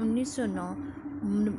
1909،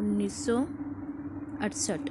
1968۔